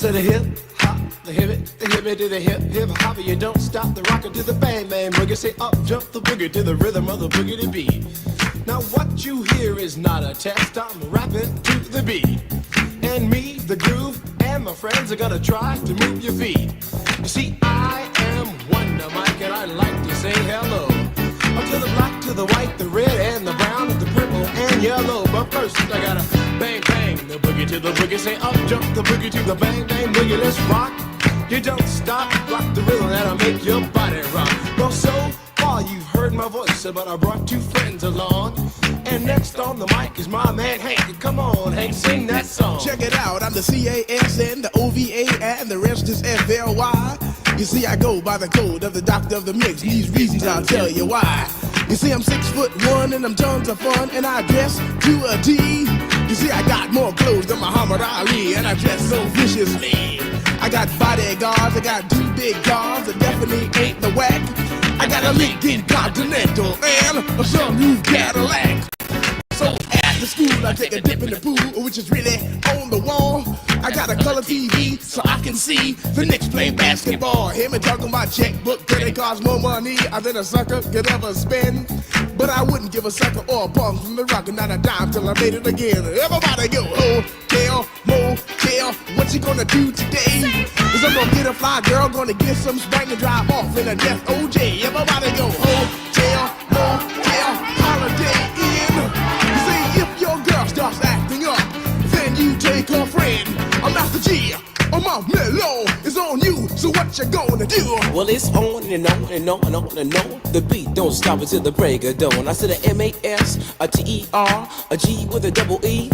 said a hip hop, the hip to the hip hop. You don't stop the rocker to the bang bang boogie. Say up jump the boogie to the rhythm of the boogie to beat. Now what you hear is not a test. I'm rapping to the beat, and me, the groove, and my friends are gonna try to move your feet. You see, I am Wonder Mike, and I like to say hello to the black, to the white, the red, and the brown, and the purple and yellow. But first, I gotta bang bang the boogie to the boogie. Say up jump the boogie to the bang bang boogie. Let's rock. You don't stop, rock the rhythm that'll make your body rock. Well, so far you've heard my voice, but I brought two friends along. And next on the mic is my man Hank. Come on, Hank, sing that song. Check it out, I'm the CASN, the OVA, and the rest is FLY. You see, I go by the code of the doctor of the mix. These reasons I'll tell you why. You see, I'm 6'1" and I'm tons of fun, and I dress to a T. You see, I got more clothes than Muhammad Ali, and I dress so viciously. I got bodyguards, I got two big cars that definitely ain't the whack. I got a Lincoln Continental and a sunroof Cadillac. So after school, I take a dip in the pool, which is really on the wall. I got a color TV so I can see the Knicks play basketball. Hear me talking about checkbook, credit cards, more money than a sucker could ever spend. But I wouldn't give a sucker or a punk from the rock and not a dime till I made it again. Everybody go, hotel, motel, what you gonna do today? Is I'm gonna get a fly girl, gonna get some spank and drive off in a death OJ. Everybody go, hotel, motel, holiday inn. You see, if your girl starts acting up, then you take her friend. I'm Master G, my mellow is on you, so what you gonna do? Well, it's on and on and on and on and on. The beat don't stop until the break of dawn. I said a M-A-S, a T-E-R, a G with a double E.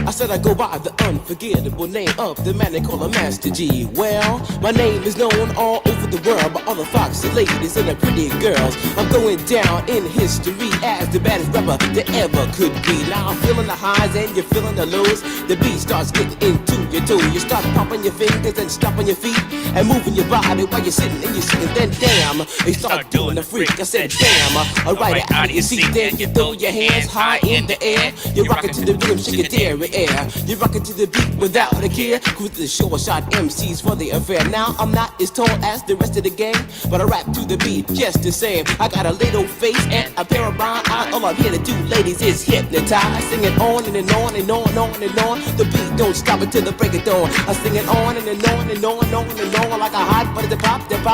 I said I go by the unforgettable name of the man they call a Master G. Well, my name is known all over the world by all the foxy ladies and the pretty girls. I'm going down in history as the baddest rapper that ever could be. Now I'm feeling the highs and you're feeling the lows. The beat starts getting into your toe. You start popping your fingers and stomping your feet and moving your body while you're sitting and you're sitting. Then damn, you start doing the freak. I said damn, right out of your seat. Then you throw your hands high in the air. You're rocking to the rhythm, shake your dairy air. You're rocking to the beat without a care. Cruise the short shot MCs for the affair. Now I'm not as tall as the rest of the gang, but I rap to the beat just the same. I got a little face and a pair of brown eyes. All I'm here to do, ladies, is hypnotize. Sing it on and on and on and on and on. The beat don't stop until the break of dawn. I sing it on and on and on and on and on like a hot butter. The pop, give it,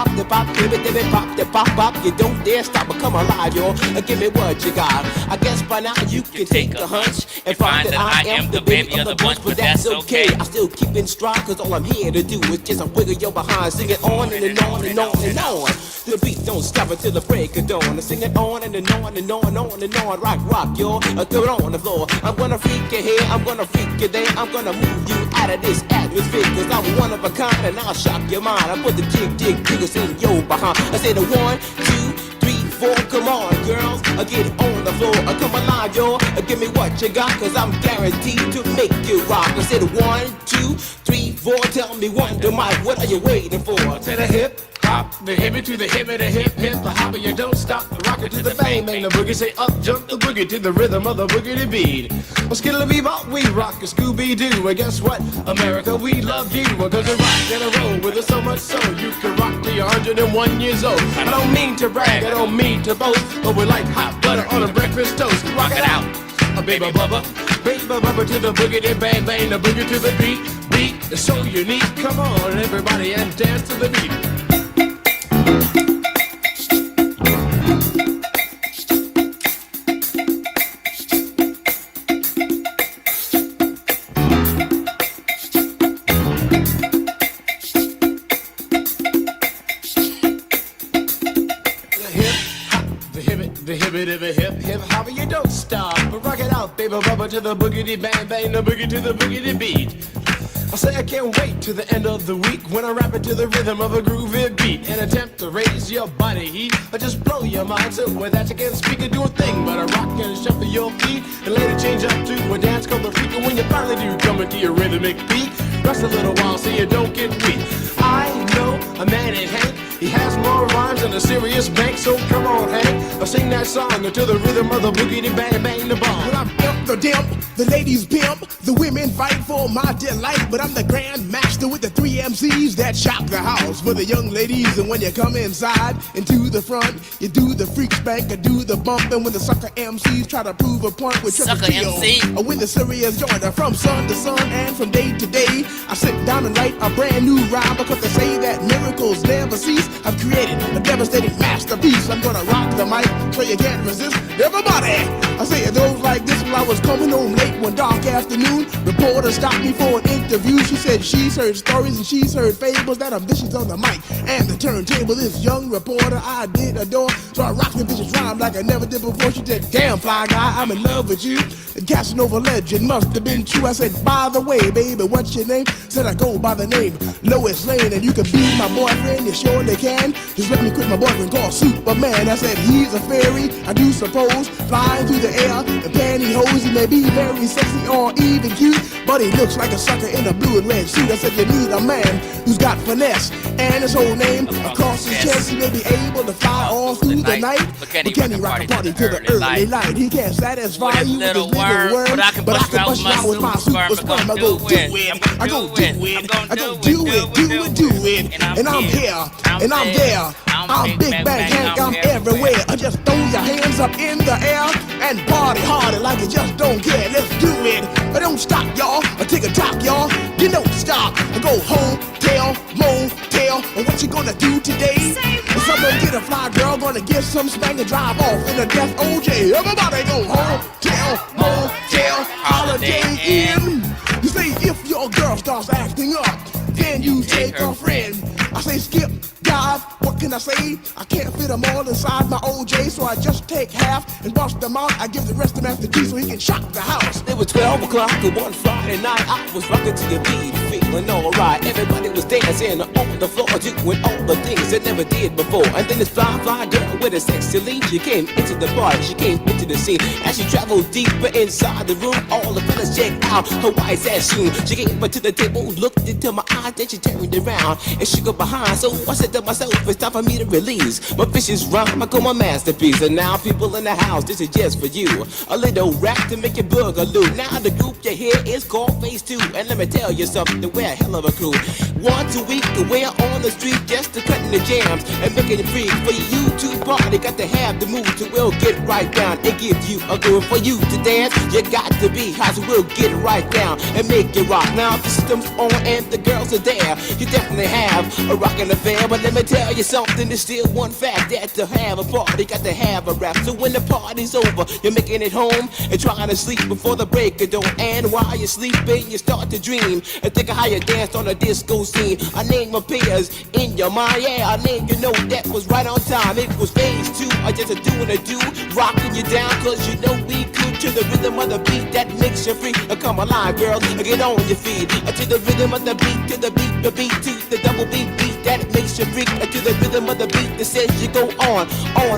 pop, the pop. You don't dare stop or come alive, y'all. Give me what you got. I guess by now you can take a hunch and find that I am the baby of the bunch, but that's okay. I still keep in stride, cause all I'm here to do is just a wiggle your behind. Sing it on and on and on and on. The beat don't stop until the break of dawn. I sing it on and on and on and on and on. Rock, y'all. Throw it on the floor. I'm gonna freak you here, I'm gonna freak you there. I'm gonna move you out of this atmosphere, cause I'm one of a kind and I'll shock your mind. I put the jiggles in your behind. I say the 1, 2, 3, 4, come on, girls, get it on the floor. Come alive, y'all, give me what you got, cause I'm guaranteed to make you rock. I said 1, 2, 3, 4, tell me Wonder Mike, what are you waiting for? To the hip hop, the hippie to the hip and the hip the hopper. You don't stop the rocker to the bang bang the boogie. Say up jump the boogie to the rhythm of the boogie to beat. Well, skittle-a-bebop, we rock a Scooby-Doo. And guess what, America, we love you. We're gonna rock and a roll with us so much so you can rock till you're 101 years old. I don't mean to brag, I don't mean to boast, but we're like hot butter on a breakfast toast. Rock it out, baby bubba to the boogie, then bang bang the boogie to the beat. Beat is so unique. Come on, everybody, and dance to the beat. Hip hop, you don't stop, but rock it out, baby bubba to the boogity bang bang, the boogie to the boogity beat. I say I can't wait to the end of the week when I rap it to the rhythm of a groovy beat and attempt to raise your body heat or just blow your mind so with that you can't speak or do a thing but a rock and shuffle your feet and later change up to a dance called the freak. And when you finally do come into your rhythmic beat, rest a little while so you don't get weak. I know a man named Hank, he has more rhymes than a serious bank, so come on Hank, I'll sing that song until the rhythm of the boogie bang bang the bomb. When I'm imp the dimp, the ladies pimp, The women fight for my delight, but I'm the grand master with the 3 MCs that shock the house for the young ladies. And when you come inside into the front, you do the freak spank, or do the bump. And when the sucker MCs try to prove a point with triple MC, or when the serious joiner from sun to sun and from day to day, I sit down and write a brand new rhyme because they say that miracles never cease. I've created a devastating masterpiece. I'm gonna rock the mic so you can't resist. Everybody, I say it goes like this. While I was coming home late one dark afternoon, reporter stopped me for an interview. She said she's heard stories and she's heard fables that are vicious on the mic and the turntable. This young reporter I did adore, so I rocked the vicious rhyme like I never did before. She said, damn fly guy, I'm in love with you. The Casanova legend must have been true. I said, by the way, baby, what's your name? Said I go by the name Lois Lane, and you can be my boyfriend, you surely can. Just let me quit my boyfriend called Superman. I said, he's a fairy, I do suppose, flying through the air in pantyhose. He may be very sexy or even cute, but he looks like a sucker in a blue and red suit. I said, you need a man who's got finesse and his whole name across his chest. He may be able to fly all through the night, but can he rock a party to the early light? He can't satisfy you with his little worm, but I can bust you out with my super sperm. I go do it, I go do it, I go do it, and I'm here, and I'm there. I'm Big Bang Hank, I'm everywhere. Just throw your hands up in the air and party harder like you just don't care. Let's do it. Don't stop, y'all. Take a top, y'all. You don't stop. Go home, tell, motel. And what you gonna do today? Someone get a fly girl, gonna get some spank and drive off in a death OJ. Everybody go home, tell, motel, holiday in. You say if your girl starts acting up, then you take a friend. I say skip, dive, what can I say? I can't fit them all inside my OJ, so I just take half and bust them out. I give the rest to Master G so he can shock the house. It was 12 o'clock and one Friday night, I was rocking to the beat, feeling alright. Everybody was dancing on the floor, doing all the things they never did before. And then this fly girl with a sexy lead, she came into the party, she came into the scene. As she traveled deeper inside the room, all the fellas checked out her white ass shoe. She came up to the table, looked into my eyes, then she turned around and shook her behind. So I said to myself, it's time for me to release my vicious rhyme, I call my masterpiece. And now people in the house, this is just for you, a little rap to make you boogaloo. Now the group you hear is called Phase 2, and let me tell you something, we're a hell of a crew. Once a week we're on the street just to cutting the jams and making it free for you to party. Got to have the mood to we'll get right down and give you a groove. For you to dance, you got to be hot, so we'll get right down and make it rock. Now the system's on and the girls are there, you definitely have a rockin' affair. But let me tell you something, there's still one fact, that to have a party, got to have a rap. So when the party's over, you're making it home and trying to sleep before the break of dawn. And while you're sleeping, you start to dream and think of how you danced on a disco scene. A name appears in your mind, yeah, a name you know that was right on time. It was Phase 2, or just a doing a do, rocking you down, cause you know we could, to the rhythm of the beat that makes you free. Come alive, girls, get on your feet, to the rhythm of the beat, to the beat, to the double beat that makes you freak, to the rhythm of the beat that says you go on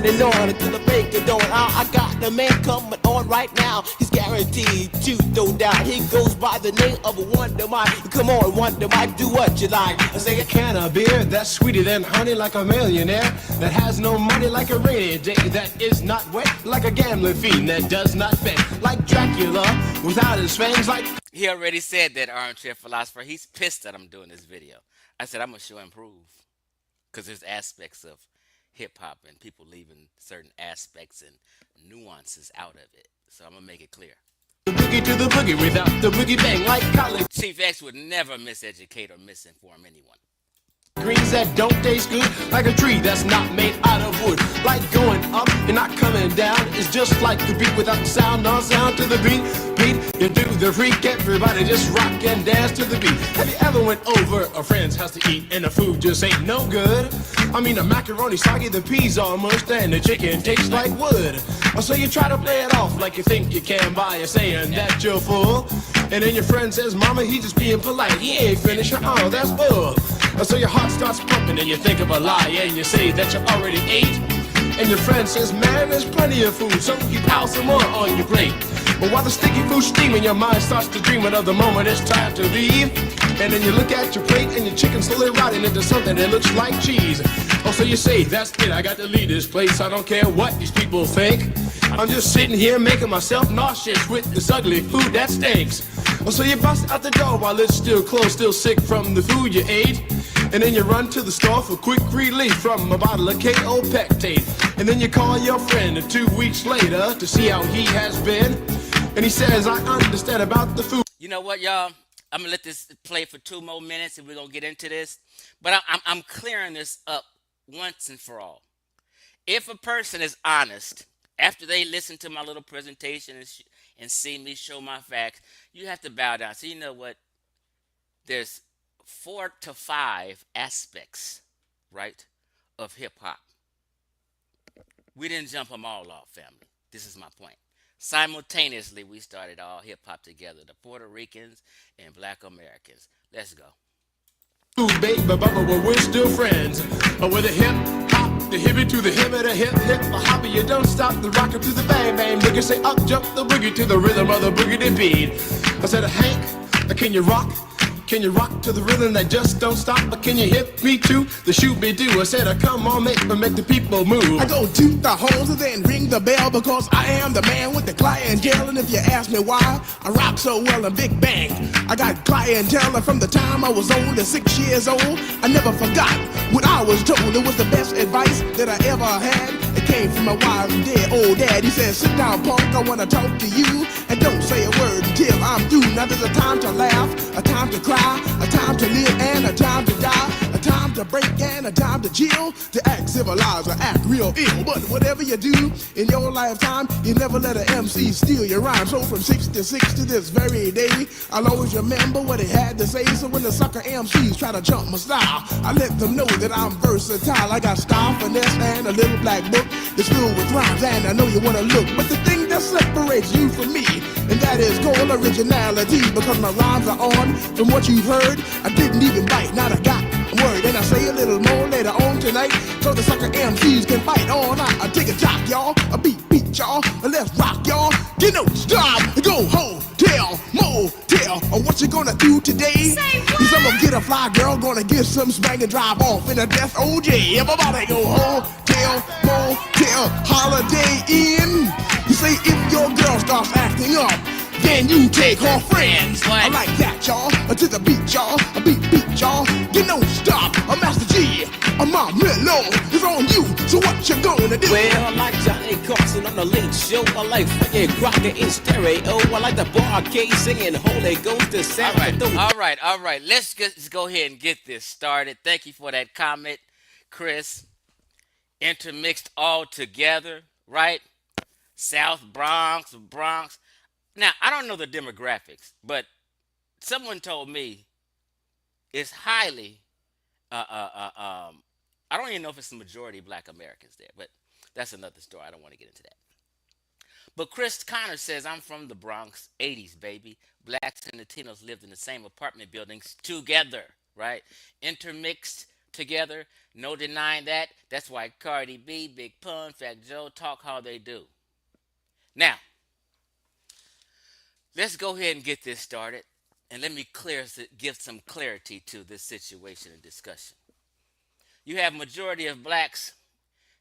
and on until the break of dawn. I got the man coming on right now, he's guaranteed to throw down. He goes by the name of Wonder Mike. Come on, Wonder Mike, do what you like. I say a can of beer that's sweeter than honey, like a millionaire that has no money, like a rainy day that is not wet, like a gambling fiend that does not bet, like Dracula without his fangs, like... He already said that, armchair philosopher. He's pissed that I'm doing this video. I said I'm gonna show and prove, because there's aspects of hip-hop and people leaving certain aspects and nuances out of it. So I'm gonna make it clear. The boogie to the boogie without the boogie bang, like college Chief X would never miseducate or misinform anyone. greens that don't taste good, like a tree that's not made out of wood, like going up and not coming down. It's just like the beat without the sound, no sound to the beat. You do the freak, everybody just rock and dance to the beat. Have you ever went over a friend's house to eat and the food just ain't no good? I mean, the macaroni soggy, the peas are mushed, and the chicken tastes like wood. So you try to play it off like you think you can by saying that you're full, and then your friend says, mama, he just being polite, he ain't finished. Oh, that's bull. So your heart starts pumping and you think of a lie and you say that you already ate, and your friend says, man, there's plenty of food, so you pile some more on your plate. But while the sticky food's steaming, your mind starts to dream of the moment it's time to leave. And then you look at your plate and your chicken slowly rotting into something that looks like cheese. Oh, so you say, that's it, I got to leave this place, I don't care what these people think. I'm just sitting here making myself nauseous with this ugly food that stinks. So you bust out the door while it's still closed, still sick from the food you ate. And then you run to the store for quick relief from a bottle of KO Pectate. And then you call your friend 2 weeks later to see how he has been. And he says, I understand about the food. You know what, y'all? I'm gonna let this play for 2 more minutes, and we're gonna get into this. But I'm clearing this up once and for all. If a person is honest after they listen to my little presentation and see me show my facts, you have to bow down. So you know what? There's 4 to 5 aspects, right, of hip hop. We didn't jump them all off, family. This is my point. Simultaneously, we started all hip hop together, the Puerto Ricans and Black Americans. Let's go. Baby, but we're still friends. With a hip hop, the hippie to the hip, the hip hip, the hopper, you don't stop the rocker to the bang bang boogie. Say up jump the boogie to the rhythm of the boogie beat. I said, Hank, can you rock? Can you rock to the rhythm that just don't stop? But can you hit me too? The shoot me do. I said, come on, make the people move. I go toot the horns and then ring the bell because I am the man with the clientele. And if you ask me why I rock so well in Big Bang, I got clientele from the time I was only 6 years old. I never forgot what I was told. It was the best advice that I ever had. It came from my wise and dead old dad. He said, sit down, punk, I want to talk to you. And don't say a word until I'm through. Now there's a time to laugh, a time to cry, a time to live and a time to die, a time to break and a time to chill, to act civilized or act real ill. But whatever you do in your lifetime, you never let an MC steal your rhyme. So from 66 to this very day, I'll always remember what he had to say. So when the sucker MCs try to jump my style, I let them know that I'm versatile. I got style, finesse, and a little black book that's filled with rhymes, and I know you wanna look. But the thing that separates you from me, and that is called originality, because my rhymes are on from what you've heard. I didn't even bite, not a got word, and I say a little more later on tonight, so the sucker MCs can fight all night. I take a jock, y'all, a beat, y'all, let's rock, y'all. You know, stop, go hotel, motel, or what you gonna do today? Say what? Cause I'm gonna get a fly girl, gonna get some spank and drive off in a death OJ. Everybody go hotel, motel, Holiday Inn. You say if your girl starts acting up, then you take her friends. What? I like that, y'all. To the beat, y'all. A beat, y'all. You don't stop. A Master G. A Mom Mellow is on you. So what you gonna do? Well, I like Johnny Carson on the late show. I like Frankie Crocker in stereo. I like the bar arcade singing Holy Ghost to Saturday. All right. Let's just go ahead and get this started. Thank you for that comment, Chris. Intermixed all together, right? South Bronx. Now, I don't know the demographics, but someone told me it's highly, I don't even know if it's the majority Black Americans there, but that's another story. I don't want to get into that. But Chris Connor says, I'm from the Bronx, 80s, baby. Blacks and Latinos lived in the same apartment buildings together, right? Intermixed together. No denying that. That's why Cardi B, Big Pun, Fat Joe talk how they do. Now, let's go ahead and get this started, and let me give some clarity to this situation and discussion. You have majority of blacks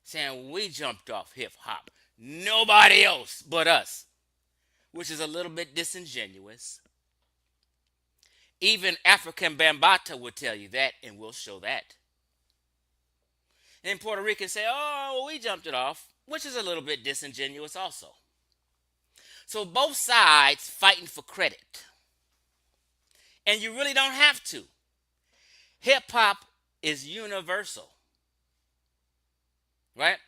saying we jumped off hip hop, nobody else but us, which is a little bit disingenuous. Even African Bambata would tell you that, and we'll show that. And Puerto Ricans say, oh, we jumped it off, which is a little bit disingenuous also. So both sides fighting for credit. And you really don't have to. Hip-hop is universal. Right?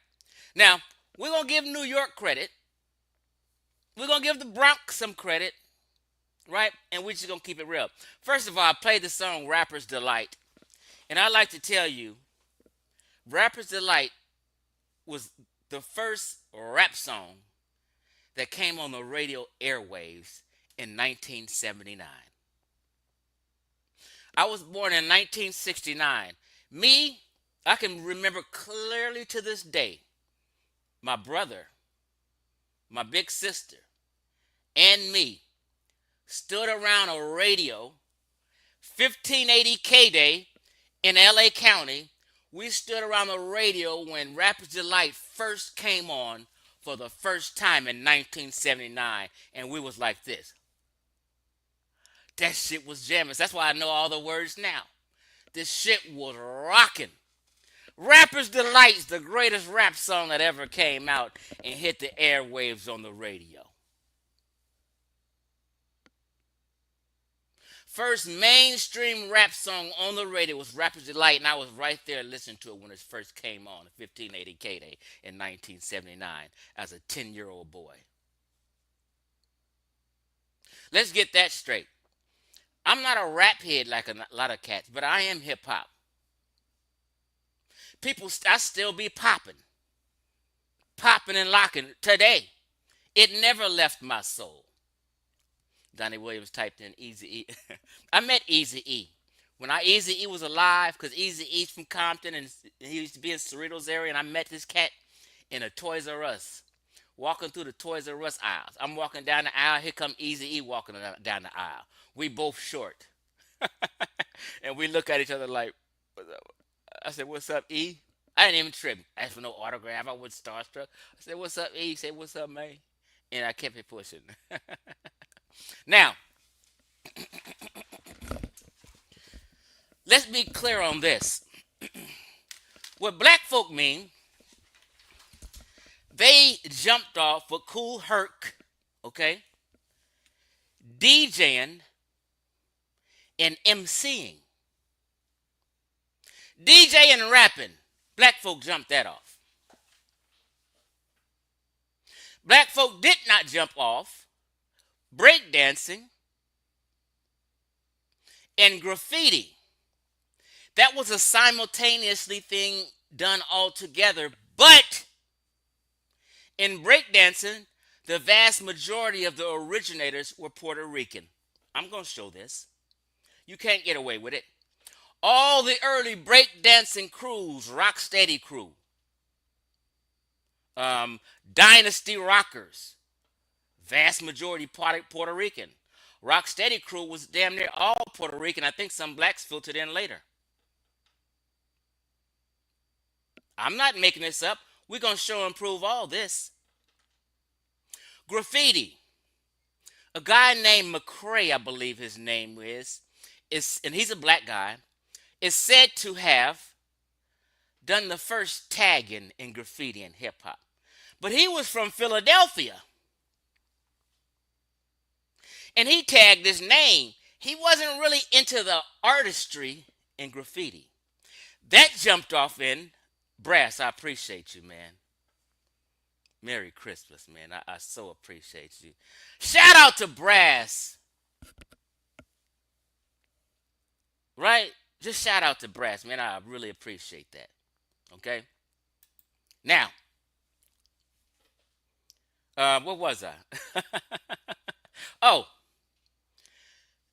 Now, we're going to give New York credit. We're going to give the Bronx some credit. Right? And we're just going to keep it real. First of all, I played the song Rapper's Delight. And I'd like to tell you, Rapper's Delight was the first rap song that came on the radio airwaves in 1979. I was born in 1969. I can remember clearly to this day, my brother, my big sister, and me stood around a radio, 1580 K-Day in LA County. We stood around the radio when Rapper's Delight first came on for the first time in 1979, and we was like this. That shit was jamming. That's why I know all the words now. This shit was rocking. Rapper's Delight's the greatest rap song that ever came out and hit the airwaves on the radio. First mainstream rap song on the radio was Rapper's Delight, and I was right there listening to it when it first came on, 1580 K-Day in 1979, as a 10-year-old boy. Let's get that straight. I'm not a rap head like a lot of cats, but I am hip hop. I still be popping and locking today. It never left my soul. Donnie Williams typed in Easy E. I met Easy E when Easy E was alive, because Easy E's from Compton and he used to be in Cerritos area, and I met this cat in a Toys R Us, walking through the Toys R Us aisles. I'm walking down the aisle. Here come Easy E walking down the aisle. We both short, and we look at each other like, what's up? I said, "What's up, E?" I didn't even trip. I asked for no autograph. I was starstruck. I said, "What's up, E?" He said, "What's up, man?" And I kept it pushing. Now, let's be clear on this. What black folk mean, they jumped off with Cool Herc, okay, DJing and MCing. DJ and rapping, black folk jumped that off. Black folk did not jump off breakdancing and graffiti. That was a simultaneously thing done all together, but in breakdancing, the vast majority of the originators were Puerto Rican. I'm going to show this. You can't get away with it. All the early breakdancing crews, Rocksteady crew, Dynasty Rockers, vast majority Puerto Rican. Rocksteady crew was damn near all Puerto Rican. I think some blacks filtered in later. I'm not making this up. We're going to show and prove all this. Graffiti. A guy named McCrae, I believe his name is, and he's a black guy, is said to have done the first tagging in graffiti and hip hop. But he was from Philadelphia. And he tagged his name. He wasn't really into the artistry in graffiti. That jumped off in Brass. I appreciate you, man. Merry Christmas, man. I so appreciate you. Shout out to Brass. Right? Just shout out to Brass, man. I really appreciate that. Okay? Now, what was I? Oh,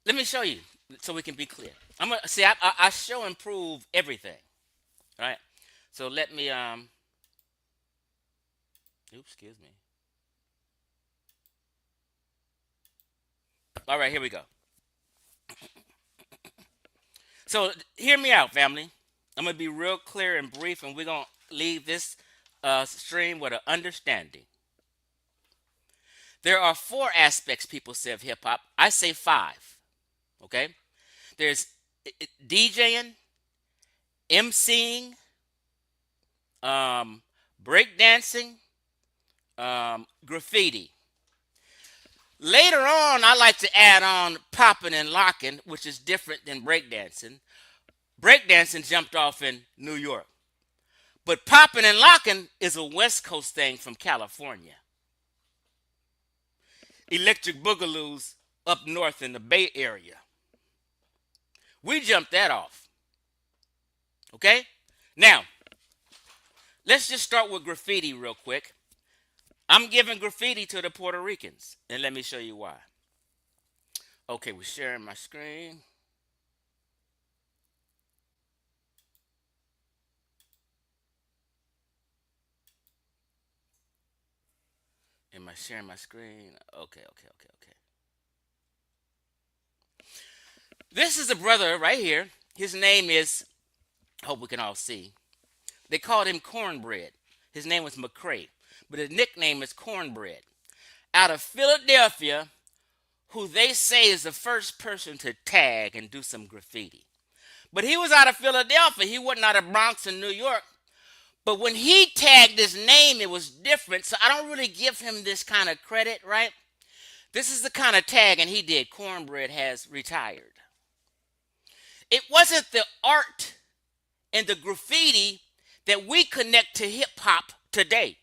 let me show you so we can be clear. I'm gonna see. I show and prove everything. Right? So let me. Oops, excuse me. All right, here we go. So hear me out, family. I'm going to be real clear and brief, and we're going to leave this stream with an understanding. There are 4 aspects, people say, of hip-hop. I say 5, okay? There's DJing, MCing, breakdancing, graffiti. Later on, I like to add on popping and locking, which is different than breakdancing. Breakdancing jumped off in New York. But popping and locking is a West Coast thing from California. Electric Boogaloos up north in the Bay Area. We jumped that off. Okay? Now, let's just start with graffiti real quick. I'm giving graffiti to the Puerto Ricans, and let me show you why. Okay, we're sharing my screen. Am I sharing my screen? Okay. This is a brother right here. His name is, hope we can all see. They called him Cornbread. His name was McCrae, but his nickname is Cornbread. Out of Philadelphia, who they say is the first person to tag and do some graffiti. But he was out of Philadelphia. He wasn't out of Bronx in New York. But when he tagged his name, it was different. So I don't really give him this kind of credit, right? This is the kind of tagging he did. Cornbread has retired. It wasn't the art and the graffiti that we connect to hip hop today.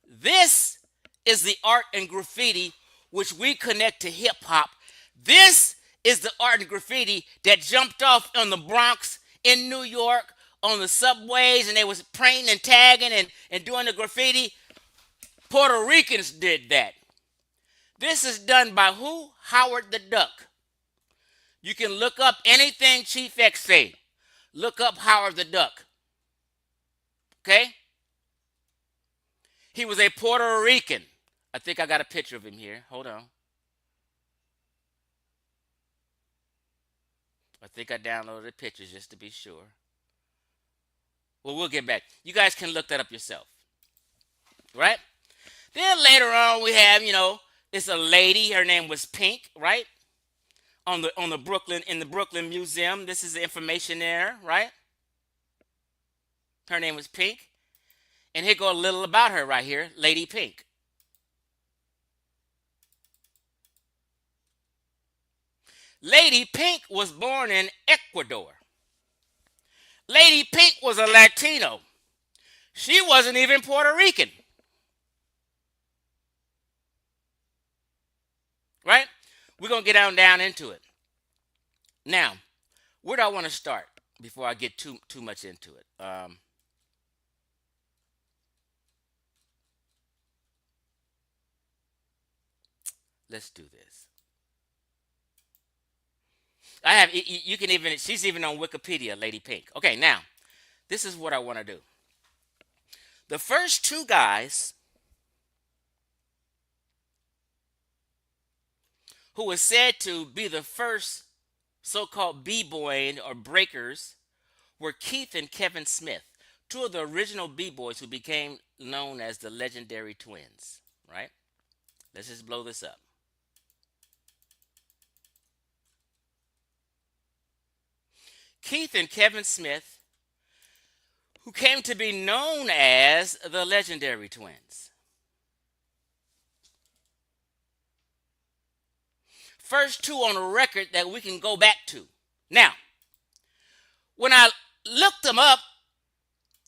This is the art and graffiti which we connect to hip hop. This is the art and graffiti that jumped off on the Bronx in New York on the subways, and they was painting and tagging and doing the graffiti. Puerto Ricans did that. This is done by who? Howard the Duck. You can look up anything Chief X say. Look up Howard the Duck. Okay? He was a Puerto Rican. I think I got a picture of him here. Hold on. I think I downloaded the pictures just to be sure. Well, we'll get back. You guys can look that up yourself. Right? Then later on we have, it's a lady. Her name was Pink, right? On the Brooklyn, in the Brooklyn Museum. This is the information there, right? Her name was Pink. And here go a little about her right here, Lady Pink. Lady Pink was born in Ecuador. Lady Pink was a Latino. She wasn't even Puerto Rican. Right? We're going to get down into it. Now, where do I want to start before I get too much into it? Let's do this. You can even, she's even on Wikipedia, Lady Pink. Okay, now, this is what I want to do. The first two guys who was said to be the first so-called b-boying or breakers were Keith and Kevin Smith, two of the original b-boys who became known as the legendary twins, right? Let's just blow this up. Keith and Kevin Smith, who came to be known as the legendary twins. First two on the record that we can go back to. Now, when I looked them up,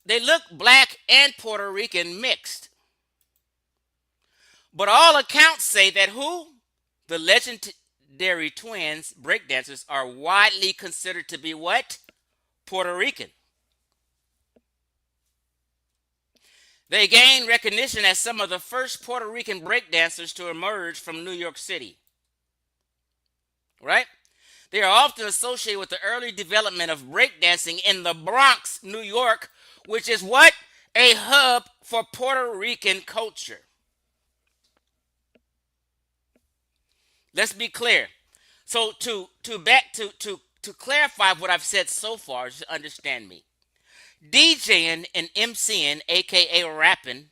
they look black and Puerto Rican mixed. But all accounts say that who? The legendary twins, breakdancers, are widely considered to be what? Puerto Rican. They gained recognition as some of the first Puerto Rican breakdancers to emerge from New York City. Right? They are often associated with the early development of breakdancing in the Bronx, New York, which is what? A hub for Puerto Rican culture. Let's be clear. So to clarify what I've said so far, just understand me. DJing and MCing, aka rapping,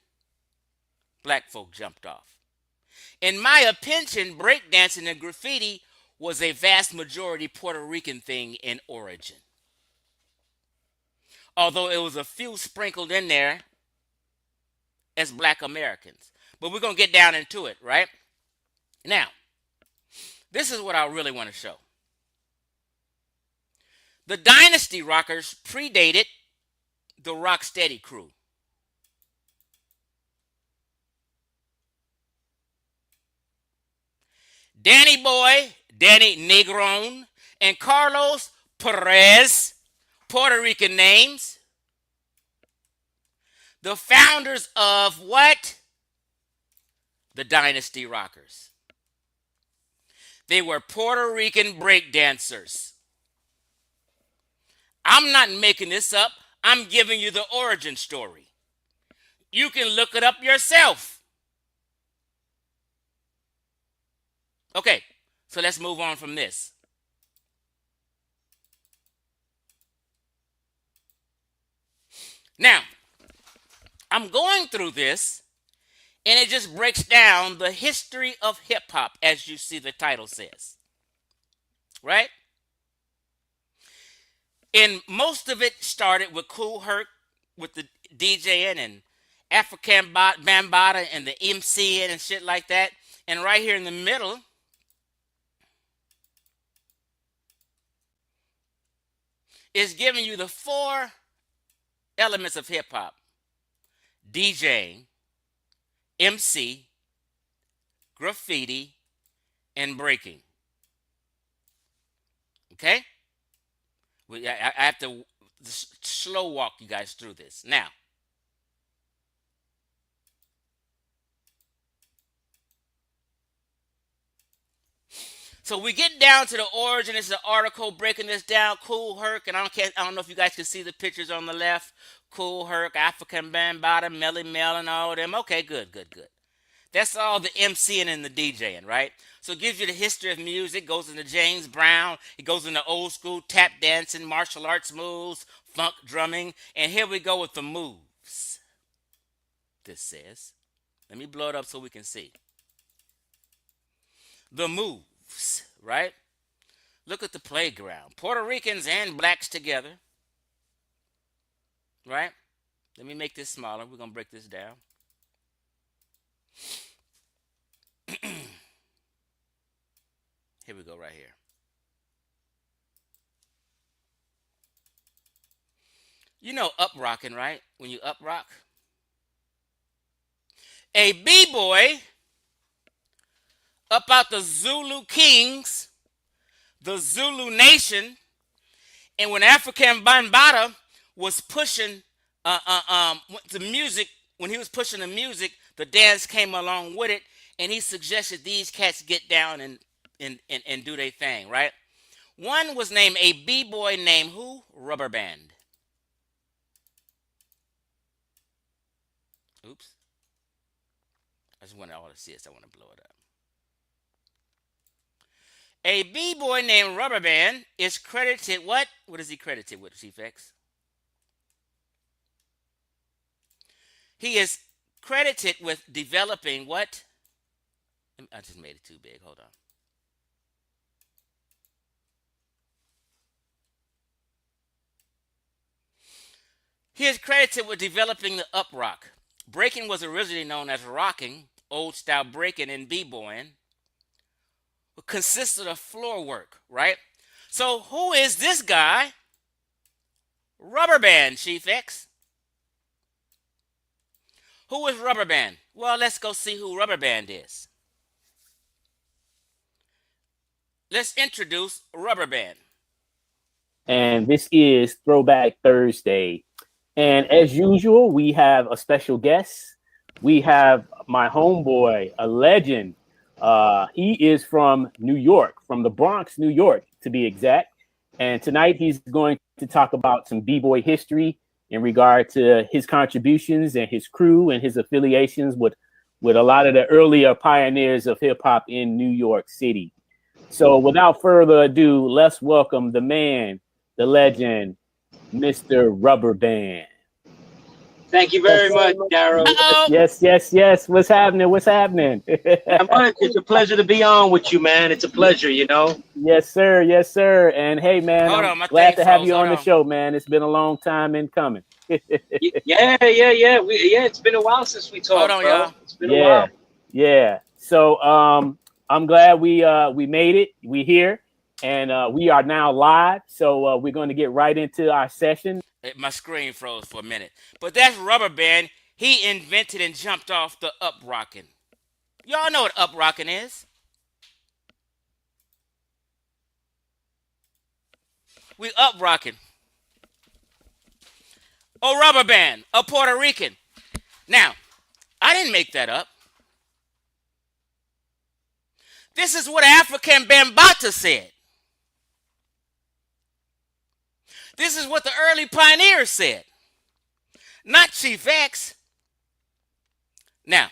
black folk jumped off. In my opinion, breakdancing and graffiti was a vast majority Puerto Rican thing in origin. Although it was a few sprinkled in there as black Americans. But we're going to get down into it, right? Now, this is what I really want to show. The Dynasty Rockers predated the Rocksteady crew. Danny Boy, Danny Negron, and Carlos Perez, Puerto Rican names. The founders of what? The Dynasty Rockers. They were Puerto Rican breakdancers. I'm not making this up. I'm giving you the origin story. You can look it up yourself. Okay, so let's move on from this. Now, I'm going through this And it just breaks down the history of hip hop, as you see the title says. Right? And most of it started with Cool Herc, with the DJing and African Bambaataa and the MCing and shit like that. And right here in the middle is giving you the four elements of hip hop: DJing, MC, graffiti, and breaking. Okay? I have to slow walk you guys through this. Now, so we get down to the origin. This is an article breaking this down. Cool Herc, and I don't know if you guys can see the pictures on the left. Cool Herc, African Bambaataa, Melly Mel, and all of them. Okay, good. That's all the MCing and the DJing, right? So it gives you the history of music, goes into James Brown, it goes into old school tap dancing, martial arts moves, funk drumming, and here we go with the moves. This says, let me blow it up so we can see. The moves, right? Look at the playground. Puerto Ricans and blacks together, right? Let me make this smaller. We're going to break this down. Here we go right here. You know up rocking, right? When you up rock. A b-boy up out the Zulu Kings, the Zulu Nation, and when African Bambaataa was pushing the music, when he was pushing the music, the dance came along with it, and he suggested these cats get down and do their thing, right? One was named a b-boy named who? Rubber Band. Oops. I just wanted all to see it, so I want to blow it up. A b-boy named Rubber Band is credited what? What is he credited with, Chief X? He is credited with developing what? I just made it too big. Hold on. He is credited with developing the up rock. Breaking was originally known as rocking, old style breaking and b-boying. It consisted of floor work, right? So who is this guy? Rubber Band, Chief X. Who is Rubber Band? Well, let's go see who Rubber Band is. Let's introduce Rubber Band. And this is Throwback Thursday. And as usual, we have a special guest. We have my homeboy, a legend. He is from New York, from the Bronx, New York, to be exact. And tonight he's going to talk about some b-boy history in regard to his contributions and his crew and his affiliations with a lot of the earlier pioneers of hip hop in New York City. So without further ado, let's welcome the man, the legend, Mr. Rubber Band. Thank you very much, Daryl. Yes. What's happening? It's a pleasure to be on with you, man. It's a pleasure, you know. Yes, sir. And hey, man, I'm glad to have you on the show, man. It's been a long time in coming. Yeah. It's been a while since we talked, bro. Y'all. It's been a while. Yeah. So I'm glad we made it. We here, and we are now live. So we're going to get right into our session. My screen froze for a minute. But that's Rubber Band. He invented and jumped off the up rocking. Y'all know what up rocking is. We up rocking. Oh, Rubber Band, a Puerto Rican. Now, I didn't make that up. This is what African Bambaataa said. This is what the early pioneers said. Not Chief X. Now,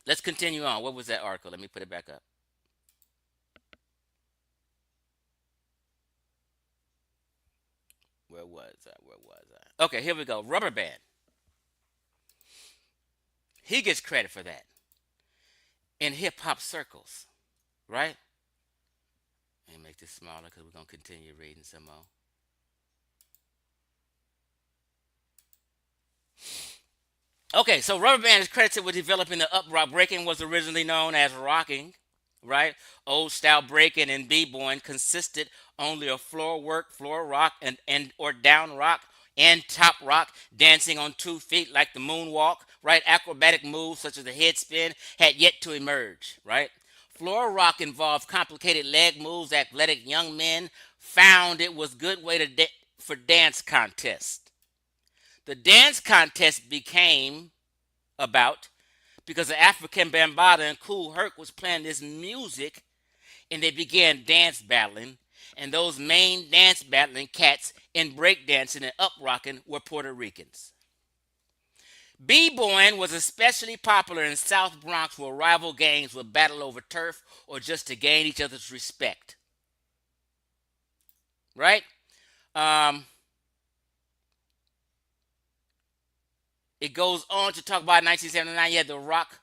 let's continue on. What was that article? Let me put it back up. Where was I? Okay, here we go. Rubber Band. He gets credit for that in hip hop circles, right? Let me make this smaller because we're going to continue reading some more. Okay, so Rubber Band is credited with developing the up rock. Breaking was originally known as rocking, right? Old style breaking and b-boying consisted only of floor work, floor rock, and or down rock and top rock, dancing on 2 feet like the moonwalk, right? Acrobatic moves such as the head spin had yet to emerge, right? Floor rock involved complicated leg moves. Athletic young men found it was a good way to for dance contests. The dance contest became about because the African Bambaataa and Kool Herc was playing this music, and they began dance battling. And those main dance battling cats in breakdancing and up rocking were Puerto Ricans. B-boying was especially popular in South Bronx, where rival gangs would battle over turf or just to gain each other's respect. Right? It goes on to talk about 1979. You had the rock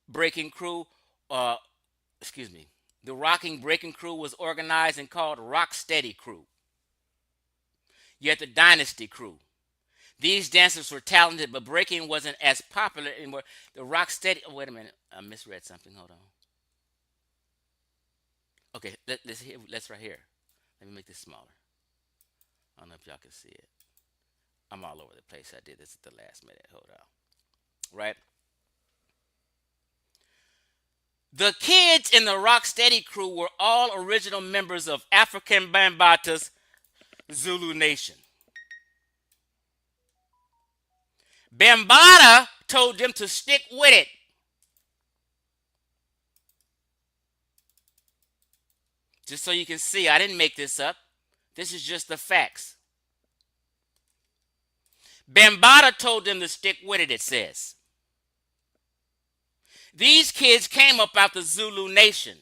breaking crew. The rocking breaking crew was organized and called Rock Steady Crew. You had the Dynasty Crew. These dancers were talented, but breaking wasn't as popular anymore. The Rock Steady. Oh, wait a minute. I misread something. Hold on. Okay, let's right here. Let me make this smaller. I don't know if y'all can see it. I'm all over the place. I did this at the last minute. Hold on. Right? The kids in the Rock Steady Crew were all original members of African Bambaataa's Zulu Nation. Bambaataa told them to stick with it. Just so you can see, I didn't make this up. This is just the facts. Bambaataa told them to stick with it, it says. These kids came up out the Zulu Nation.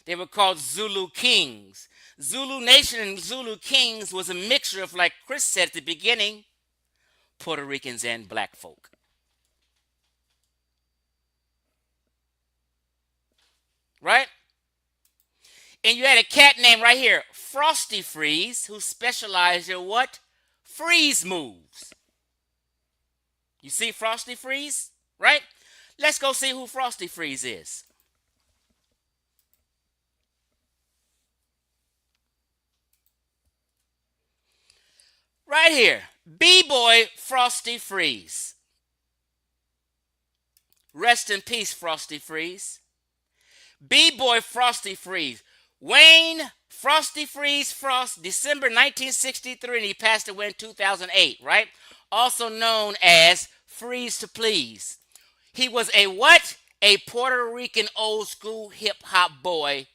They were called Zulu Kings. Zulu Nation and Zulu Kings was a mixture of, like Chris said at the beginning, Puerto Ricans and black folk. Right? And you had a cat named right here, Frosty Freeze, who specialized in what? Freeze moves. You see Frosty Freeze? Right? Let's go see who Frosty Freeze is. Right here, B-Boy Frosty Freeze. Rest in peace, Frosty Freeze. B-Boy Frosty Freeze. Wayne Frosty Freeze Frost, December 1963, and he passed away in 2008, right? Also known as Freeze to Please. He was a what? A Puerto Rican old school hip hop boy,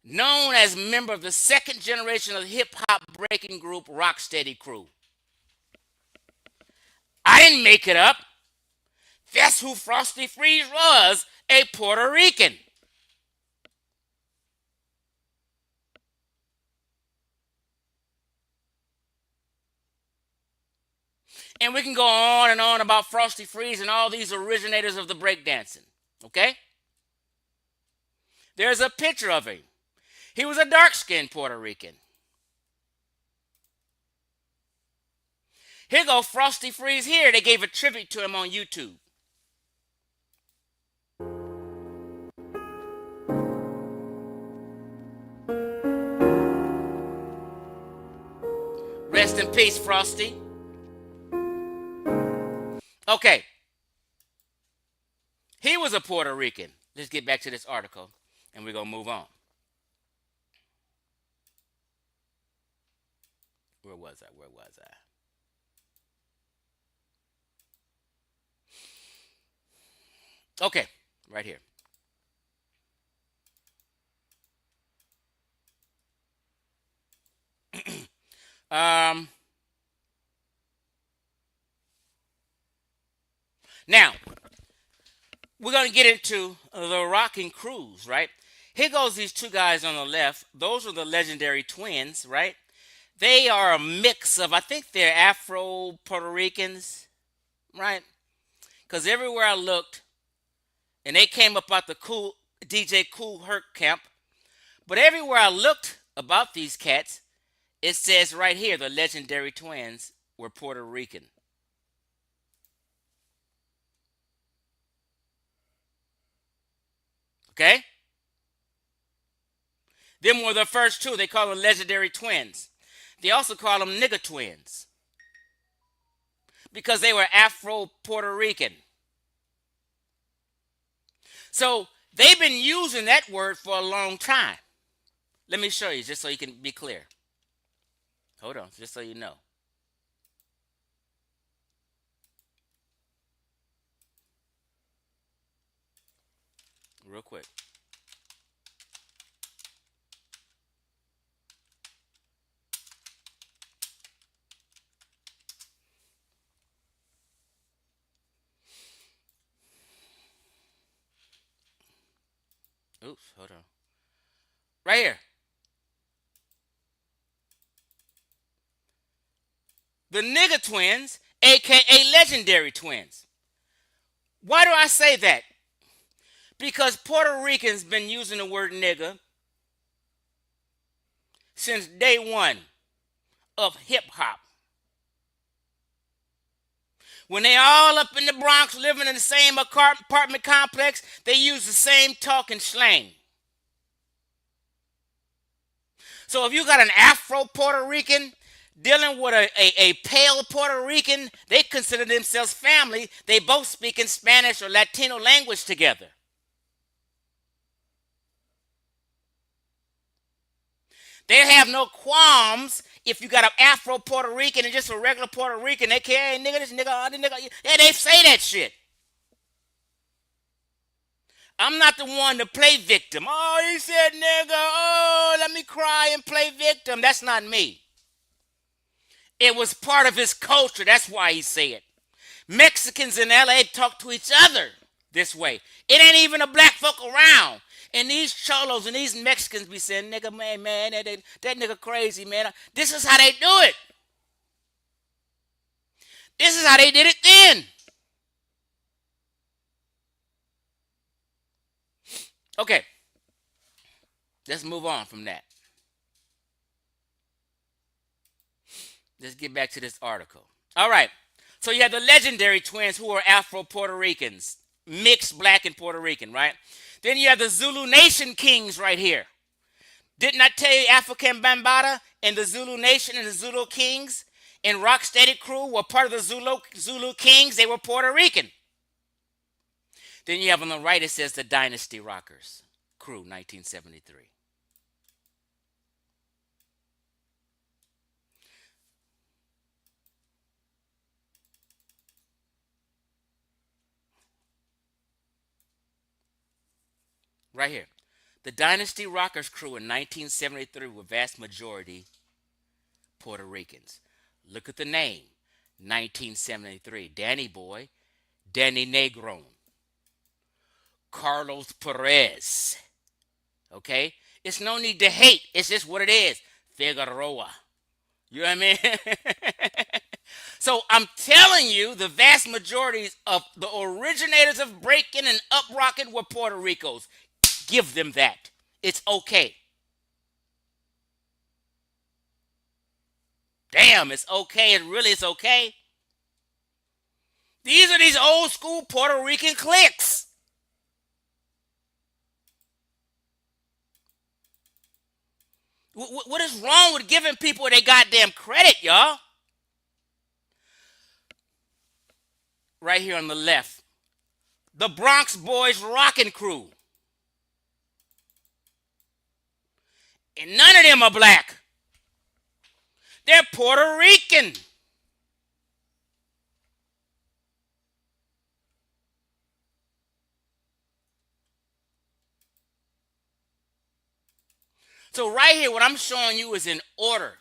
known as a member of the second generation of the hip hop breaking group Rock Steady Crew. I didn't make it up. That's who Frosty Freeze was, a Puerto Rican. And we can go on and on about Frosty Freeze and all these originators of the breakdancing. Okay? There's a picture of him. He was a dark-skinned Puerto Rican. Here go Frosty Freeze here. They gave a tribute to him on YouTube. Rest in peace, Frosty. Okay. He was a Puerto Rican. Let's get back to this article, and we're going to move on. Where was I? Okay, right here. Now, we're going to get into the rocking crews, right? Here goes these two guys on the left. Those are the legendary twins, right? They are a mix of, I think they're Afro Puerto Ricans, right? Because everywhere I looked, and they came up out the cool DJ Cool Herc camp, but everywhere I looked about these cats, it says right here the legendary twins were Puerto Rican. Okay? Them were the first two. They call them legendary twins. They also call them nigger twins because they were Afro-Puerto Rican. So they've been using that word for a long time. Let me show you just so you can be clear. Hold on, just so you know. Real quick. Oops, hold on. Right here. The nigger twins, aka legendary twins. Why do I say that? Because Puerto Ricans been using the word nigger since day one of hip hop. When they all up in the Bronx living in the same apartment complex, they use the same talking slang. So if you got an Afro Puerto Rican dealing with a pale Puerto Rican, they consider themselves family. They both speak in Spanish or Latino language together. They have no qualms if you got an Afro Puerto Rican and just a regular Puerto Rican. They care, hey, nigga, this nigga, this nigga. Yeah, they say that shit. I'm not the one to play victim. Oh, he said nigga. Oh, let me cry and play victim. That's not me. It was part of his culture. That's why he said it. Mexicans in LA talk to each other this way. It ain't even a black folk around. And these cholos and these Mexicans be saying, nigga, man, that nigga crazy, man. This is how they do it. This is how they did it then. Okay. Let's move on from that. Let's get back to this article. All right. So you have the legendary twins who are Afro-Puerto Ricans, mixed black and Puerto Rican, right? Then you have the Zulu Nation Kings right here. Didn't I tell you African Bambaataa and the Zulu Nation and the Zulu Kings and Rocksteady crew were part of the Zulu Kings? They were Puerto Rican. Then you have on the right, it says the Dynasty Rockers crew, 1973. Right here. The Dynasty Rockers crew in 1973 were vast majority Puerto Ricans. Look at the name. 1973. Danny Boy, Danny Negron, Carlos Perez. Okay? It's no need to hate. It's just what it is. Figueroa. You know what I mean? So I'm telling you, the vast majority of the originators of breaking and up rocking were Puerto Ricos. Give them that. It's okay. Damn, it's okay. It really is okay. These are these old school Puerto Rican cliques. What is wrong with giving people their goddamn credit, y'all? Right here on the left. The Bronx Boys Rockin' Crew. And none of them are black. They're Puerto Rican. So right here, what I'm showing you is in order.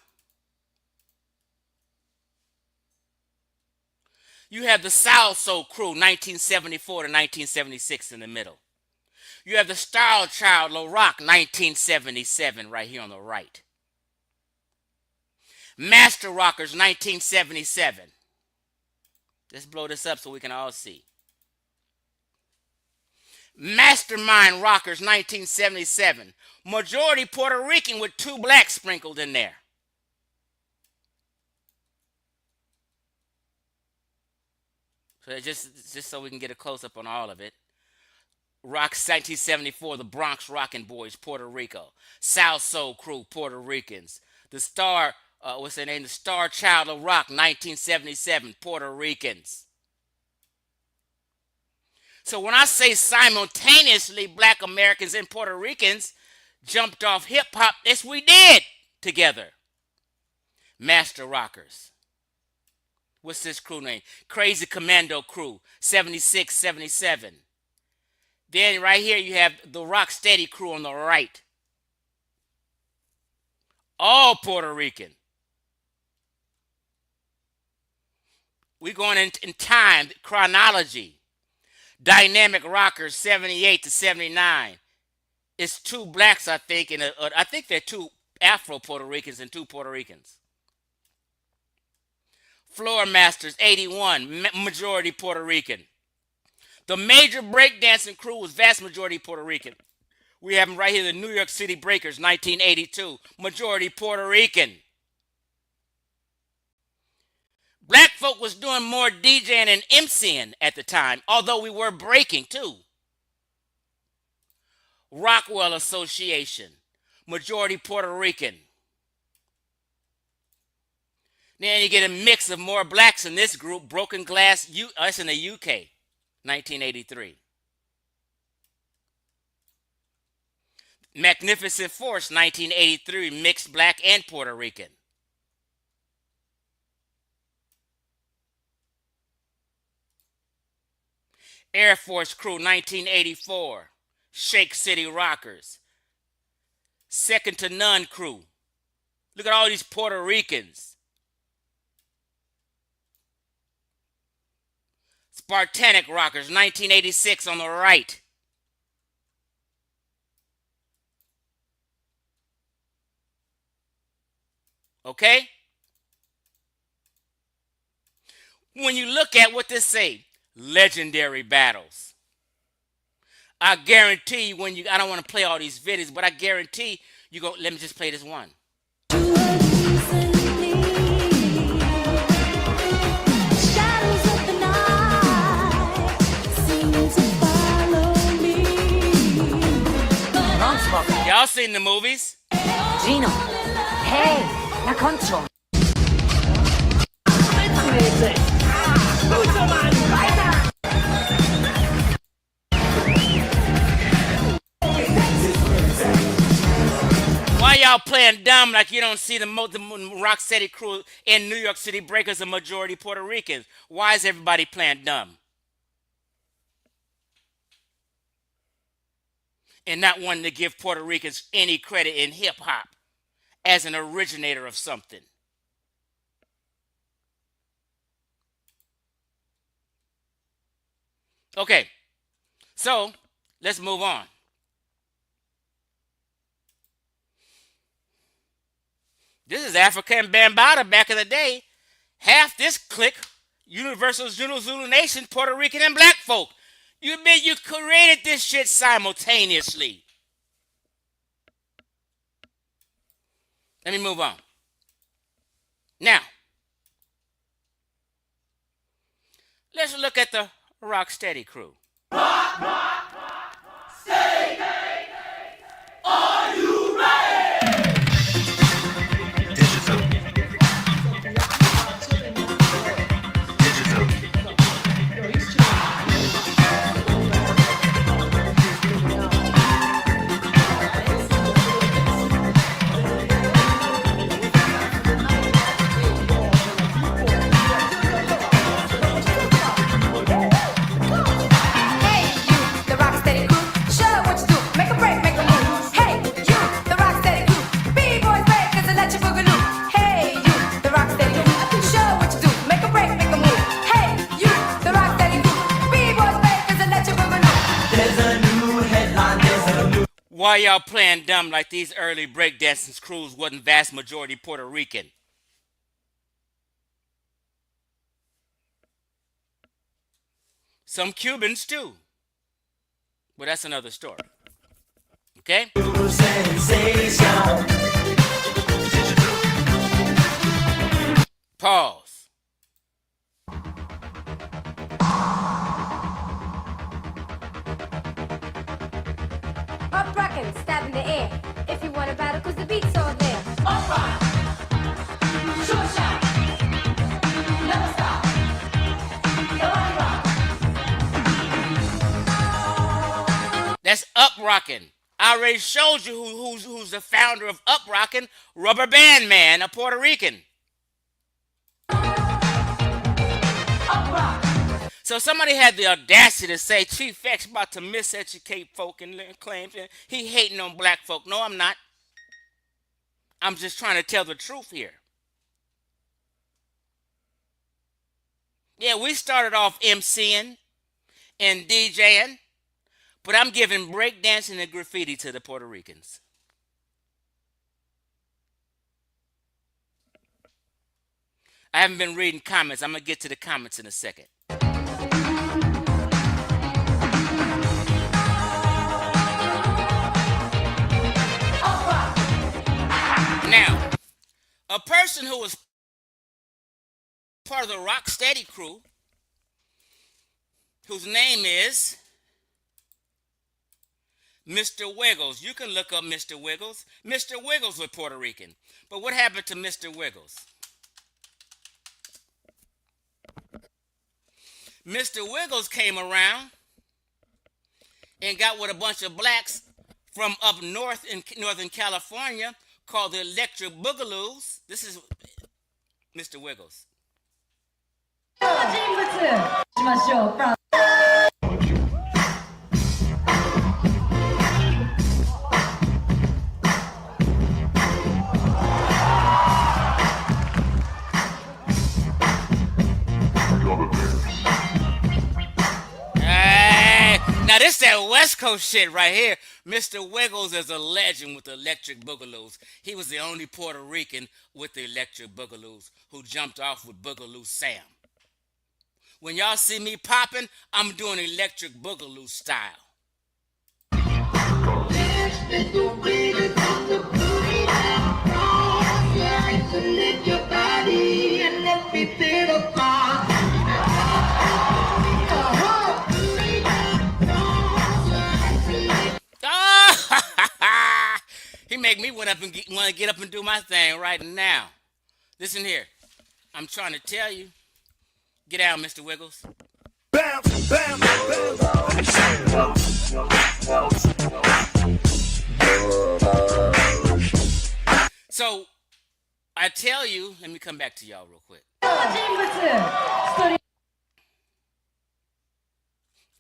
You have the Soul Soul crew, 1974 to 1976 in the middle. You have the Style Child La Rock, 1977 right here on the right. Master Rockers, 1977. Let's blow this up so we can all see. Mastermind Rockers, 1977. Majority Puerto Rican with 2 blacks sprinkled in there. So just so we can get a close-up on all of it. Rock 1974, the Bronx Rockin' Boys, Puerto Rico. South Soul Crew, Puerto Ricans. The Star, what's their name? The Star Child of Rock, 1977, Puerto Ricans. So when I say simultaneously black Americans and Puerto Ricans jumped off hip-hop, yes, we did together. Master Rockers. What's this crew name? Crazy Commando Crew, 76, 77. Then right here you have the Rock Steady Crew on the right. All Puerto Rican. We're going in time, chronology. Dynamic Rockers, 78 to 79. It's 2 blacks, I think, and I think they're 2 Afro Puerto Ricans and 2 Puerto Ricans. Floor Masters, 81, majority Puerto Rican. The major breakdancing crew was vast majority Puerto Rican. We have them right here, the New York City Breakers, 1982, majority Puerto Rican. Black folk was doing more DJing and MCing at the time, although we were breaking too. Rockwell Association, majority Puerto Rican. Then you get a mix of more blacks in this group, Broken Glass, us in the UK, 1983. Magnificent Force, 1983, mixed black and Puerto Rican. Air Force Crew, 1984, Shake City Rockers. Second to None Crew. Look at all these Puerto Ricans. Spartanic Rockers, 1986 on the right. Okay? When you look at what this say, legendary battles. I guarantee you when you, I don't want to play all these videos, but I guarantee you go, let me just play this one. Y'all seen the movies? Gino, hey, la control. Why y'all playing dumb like you don't see the Rock Steady Crew in New York City Breakers a majority Puerto Ricans? Why is everybody playing dumb? And not wanting to give Puerto Ricans any credit in hip-hop as an originator of something. Okay, so let's move on. This is Africa and Bambaataa back in the day. Half this clique, Universal Zulu Nation, Puerto Rican and black folk. You mean you created this shit simultaneously? Let me move on. Now, let's look at the Rock Steady Crew. Steady! Are you ready? Digital. Why y'all playing dumb like these early breakdancing crews wasn't vast majority Puerto Rican? Some Cubans too. But that's another story. Okay? Pause. Up rockin', stab in the air. If you want a battle, cause the beat's all there. Up rock, short shot, never stop. Up rock. That's Up Rockin'. I already showed you who's the founder of Up Rockin', Rubber Band Man, a Puerto Rican. So somebody had the audacity to say Chief X about to miseducate folk and claims he hating on black folk. No, I'm not. I'm just trying to tell the truth here. Yeah, we started off MCing and DJing, but I'm giving breakdancing and graffiti to the Puerto Ricans. I haven't been reading comments. I'm going to get to the comments in a second. Now, a person who was part of the Rocksteady crew, whose name is Mr. Wiggles. You can look up Mr. Wiggles. Mr. Wiggles was Puerto Rican. But what happened to Mr. Wiggles? Mr. Wiggles came around and got with a bunch of blacks from up north in Northern California called the Electric Boogaloos. This is Mr. Wiggles. Now this that West Coast shit right here. Mr. Wiggles is a legend with the Electric Boogaloos. He was the only Puerto Rican with the Electric Boogaloos who jumped off with Boogaloo Sam. When y'all see me popping, I'm doing Electric Boogaloo style. He make me want to get up and do my thing right now. Listen here. I'm trying to tell you. Get down, Mr. Wiggles. Bam, bam, bam. So, I tell you, let me come back to y'all real quick.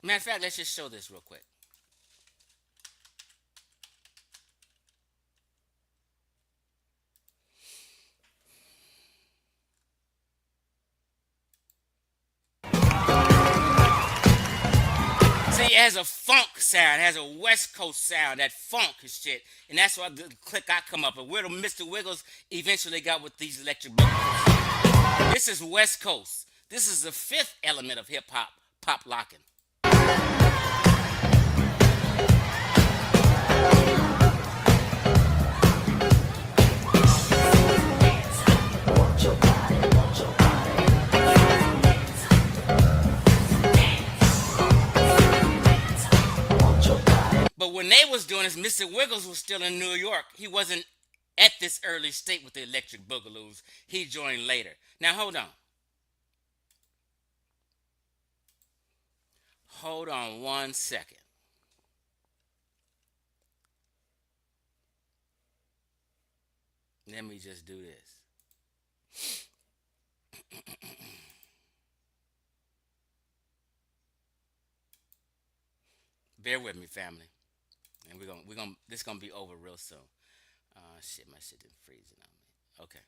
Matter of fact, let's just show this real quick. See, it has a funk sound. It has a West Coast sound. That funk and shit. And that's why the click I come up with. Where Mr. Wiggles eventually got with these electric boogaloos. This is West Coast. This is the fifth element of hip-hop, pop locking. But when they was doing this, Mr. Wiggles was still in New York. He wasn't at this early state with the Electric Boogaloos. He joined later. Now, hold on. Hold on 1 second. Let me just do this. Bear with me, family. And this gonna be over real soon. Shit, my shit didn't freeze on me. Okay.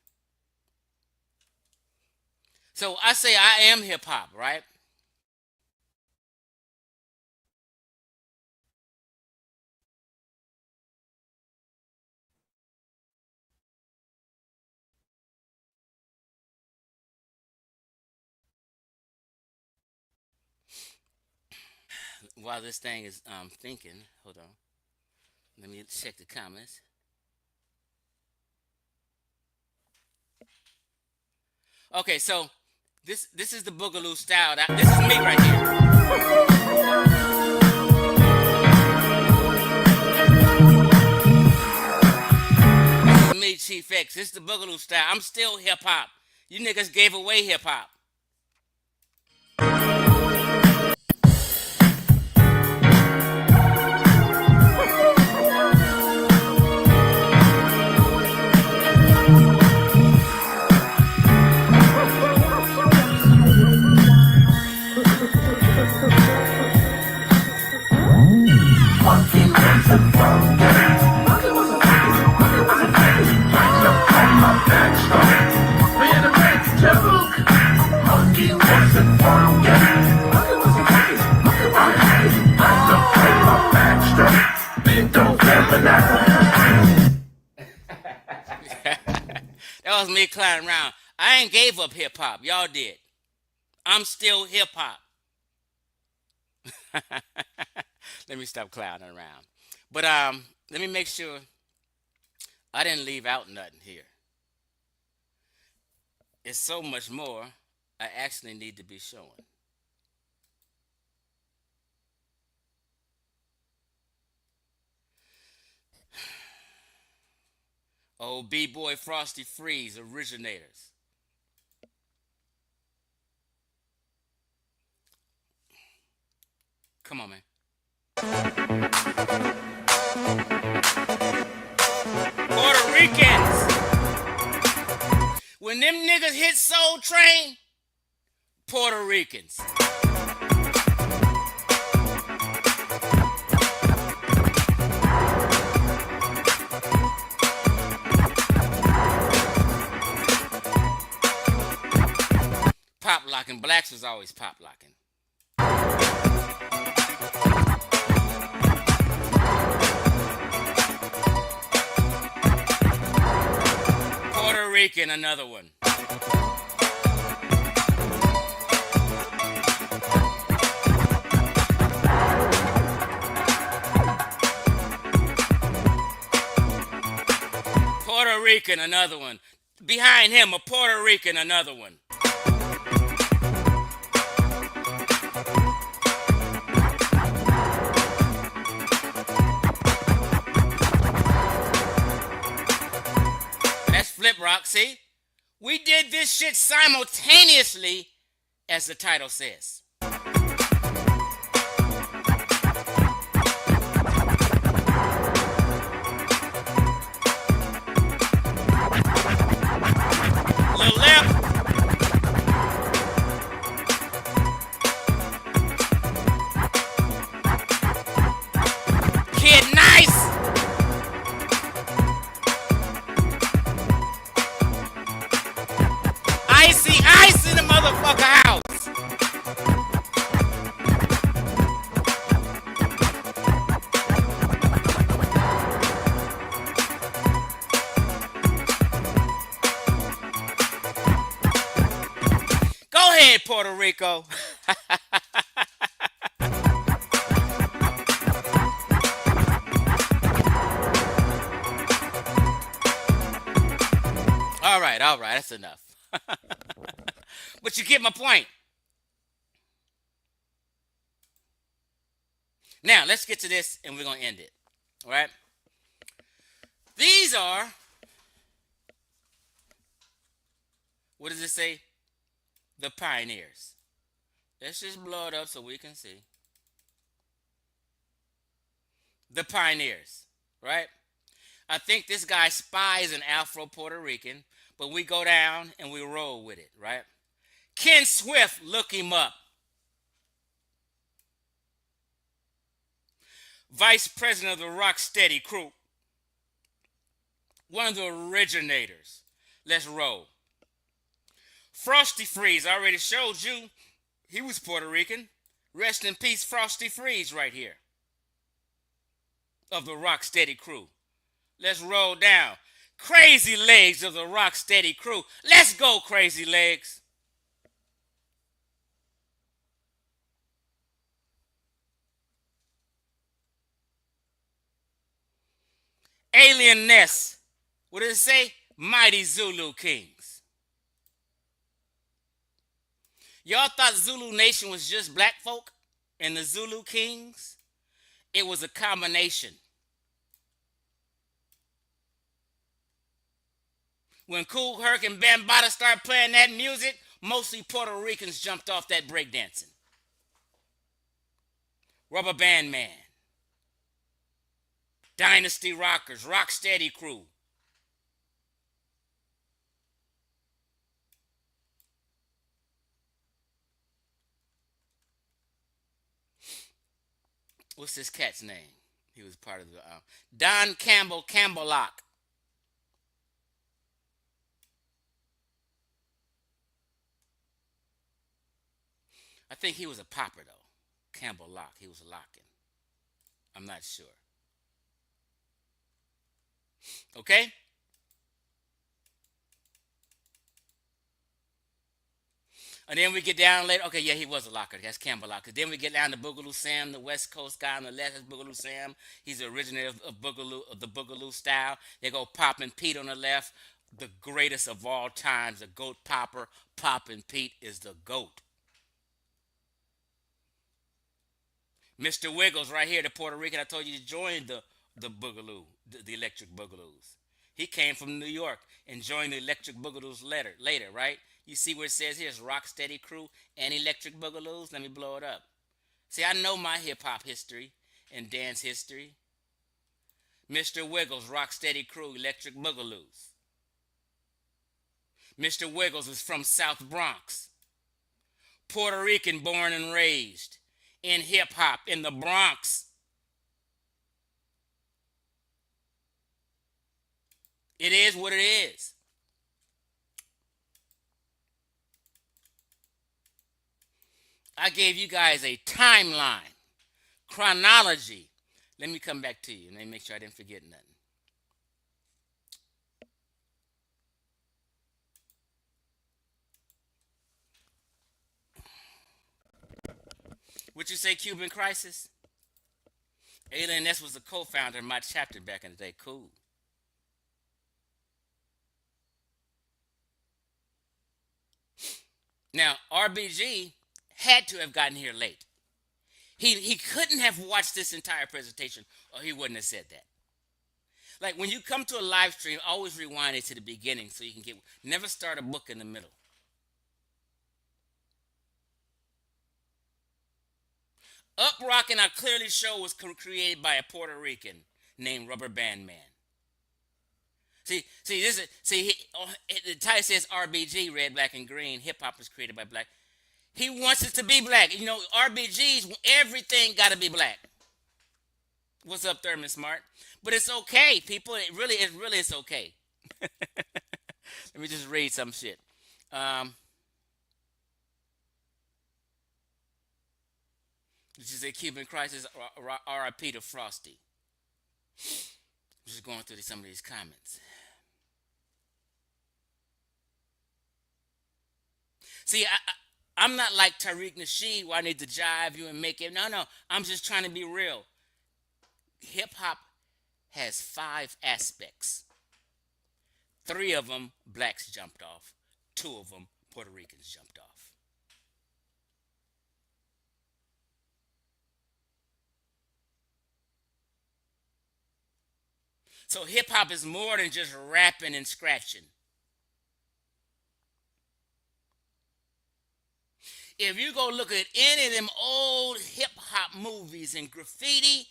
So I say I am hip hop, right? while this thing is thinking, hold on. Let me check the comments. Okay, so this is the Boogaloo style. This is me right here. This is me, Chief X. This is the Boogaloo style. I'm still hip hop. You niggas gave away hip hop. That was me clowning around. I ain't gave up hip hop. Y'all did. I'm still hip hop. Let me stop clowning around. But let me make sure I didn't leave out nothing here. It's so much more I actually need to be showing. Oh, B-Boy Frosty Freeze, originators. Come on, man. Puerto Ricans. When them niggas hit Soul Train, Puerto Ricans. Pop locking. Blacks was always pop locking. Puerto Rican, another one. Puerto Rican, another one. Behind him, a Puerto Rican, another one. Flip Rock, see? We did this shit simultaneously, as the title says. Lil Lip. Kid Nice. Ice in the motherfucker house. Go ahead, Puerto Rico. All right, that's enough. But you get my point. Now, let's get to this and we're going to end it. All right? These are, what does it say? The pioneers. Let's just blow it up so we can see. The pioneers, right? I think this guy Spy is an Afro Puerto Rican, but we go down and we roll with it, right? Ken Swift, look him up. Vice President of the Rocksteady crew. One of the originators. Let's roll. Frosty Freeze, I already showed you. He was Puerto Rican. Rest in peace, Frosty Freeze right here. Of the Rocksteady crew. Let's roll down. Crazy Legs of the Rocksteady crew. Let's go, Crazy Legs. Alien Nest. What does it say? Mighty Zulu Kings. Y'all thought Zulu Nation was just black folk and the Zulu Kings? It was a combination. When Kool Herc and Bambaataa started playing that music, mostly Puerto Ricans jumped off that breakdancing. Rubber Band Man, Dynasty Rockers, Rocksteady Crew. What's this cat's name? He was part of the Don Campbell, Campbellock. I think he was a popper though. Campbell Lock. He was a locking. I'm not sure. Okay? And then we get down later. Okay, yeah, he was a locker. That's Campbell Locker. Then we get down to Boogaloo Sam, the West Coast guy on the left is Boogaloo Sam. He's the originator of Boogaloo, of the Boogaloo style. They go Poppin' Pete on the left, the greatest of all times, the goat popper. Poppin' Pete is the goat. Mr. Wiggles right here, the Puerto Rican. I told you to join the Boogaloo, the Electric Boogaloos. He came from New York and joined the Electric Boogaloos later, right? You see where it says here is Rocksteady Crew and Electric Boogaloos? Let me blow it up. See, I know my hip-hop history and dance history. Mr. Wiggles, Rocksteady Crew, Electric Boogaloos. Mr. Wiggles is from South Bronx. Puerto Rican born and raised in hip-hop in the Bronx. It is what it is. I gave you guys a timeline, chronology. Let me come back to you and make sure I didn't forget nothing. What you say, Cuban Crisis? Alien Ness was the co-founder of my chapter back in the day. Cool. Now, RBG had to have gotten here late. He couldn't have watched this entire presentation or he wouldn't have said that. Like when you come to a live stream, always rewind it to the beginning so you can get, never start a book in the middle. Up Rockin' I Clearly Show was created by a Puerto Rican named Rubber Band Man. The title says RBG, red, black, and green. Hip hop was created by black. He wants it to be black. You know, RBGs, everything got to be black. What's up, Thurman Smart? But it's okay, people. It really is okay. Let me just read some shit. This is a Cuban Crisis, RIP to Frosty. I'm just going through some of these comments. See, I'm not like Tariq Nasheed where I need to jive you and make it. No. I'm just trying to be real. Hip-hop has 5 aspects. 3 of them, blacks jumped off. 2 of them, Puerto Ricans jumped off. So hip-hop is more than just rapping and scratching. If you go look at any of them old hip-hop movies and graffiti,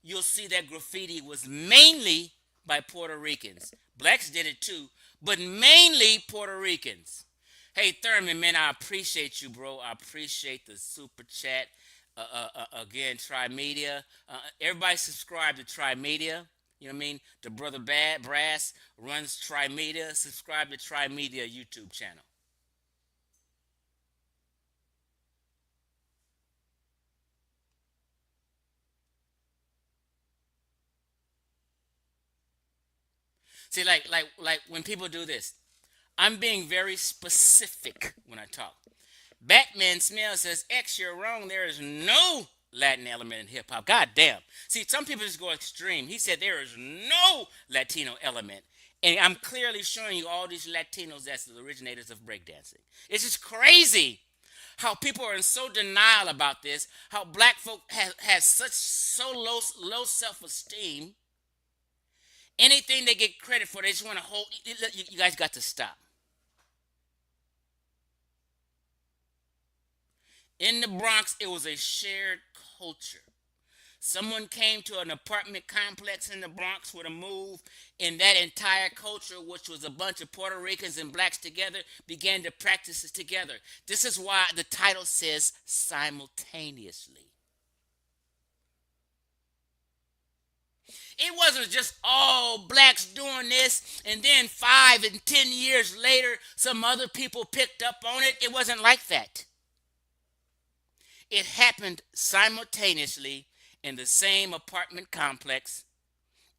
you'll see that graffiti was mainly by Puerto Ricans. Blacks did it too, but mainly Puerto Ricans. Hey, Thurman, man, I appreciate you, bro. I appreciate the super chat. Again, Trimedia. Everybody subscribe to Trimedia. You know what I mean? The brother Brass runs Trimedia. Subscribe to Trimedia YouTube channel. See, like when people do this, I'm being very specific when I talk. Batman Smell says, X, you're wrong. There is no Latin element in hip hop. God damn. See, some people just go extreme. He said there is no Latino element. And I'm clearly showing you all these Latinos as the originators of breakdancing. It's just crazy how people are in so denial about this, how black folk has such so low self-esteem. Anything they get credit for, they just want to hold. You guys got to stop. In the Bronx, it was a shared culture. Someone came to an apartment complex in the Bronx with a move, and that entire culture, which was a bunch of Puerto Ricans and blacks together, began to practice it together. This is why the title says simultaneously. It wasn't just all blacks doing this, and then 5 and 10 years later, some other people picked up on it. It wasn't like that. It happened simultaneously in the same apartment complex,